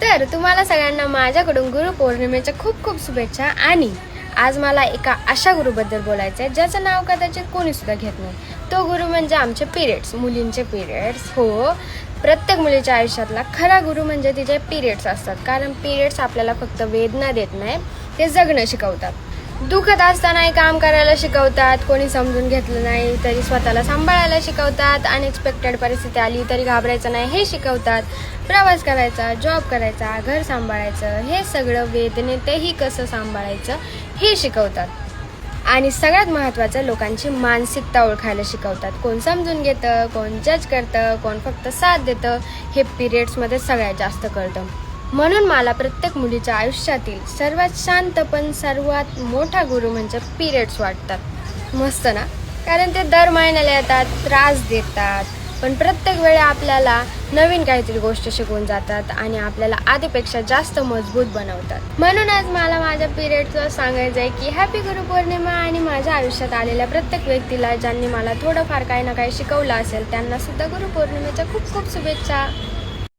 तर तुम्हाला सगळ्यांना माझ्याकडून गुरुपौर्णिमेच्या खूप खूप शुभेच्छा. आणि आज मला एका अशा गुरुबद्दल बोलायचं आहे ज्याचं नाव कदाचित कोणीसुद्धा घेत नाही. तो गुरु म्हणजे आमचे पिरियड्स, मुलींचे पिरियड्स. हो, प्रत्येक मुलीच्या आयुष्यातला खरा गुरु म्हणजे तिचे पिरियड्स असतात. कारण पिरियड्स आपल्याला फक्त वेदना देत नाही, ते जगणं शिकवतात. दुखत असतानाही काम करायला शिकवतात, कोणी समजून घेतलं नाही तरी स्वतःला सांभाळायला शिकवतात, अनएक्सपेक्टेड परिस्थिती आली तरी घाबरायचं नाही हे शिकवतात, प्रवास करायचा, जॉब करायचा, घर सांभाळायचं, हे सगळं वेदनेतही कसं सांभाळायचं हे शिकवतात. आणि सगळ्यात महत्त्वाचं, लोकांची मानसिकता ओळखायला शिकवतात. कोण समजून घेतं, कोण जज करतं, कोण फक्त साथ देतं, हे पिरियड्समध्ये सगळ्यात जास्त कळतं. म्हणून मला प्रत्येक मुलीच्या आयुष्यातील सर्वात शांत पण सर्वात मोठा गुरु म्हणजे पिरियड्स वाटतात. मस्त ना? कारण ते दर महिन्याला येतात, त्रास देतात, पण प्रत्येक वेळी आपल्याला नवीन काहीतरी गोष्ट शिकवून जातात आणि आपल्याला आधीपेक्षा जास्त मजबूत बनवतात. म्हणूनच मला माझ्या पिरियड्सवर सांगायचं आहे की हॅपी गुरुपौर्णिमा. आणि माझ्या आयुष्यात आलेल्या प्रत्येक व्यक्तीला ज्यांनी मला थोडंफार काही ना काही शिकवलं असेल त्यांना सुद्धा गुरुपौर्णिमेच्या खूप खूप शुभेच्छा.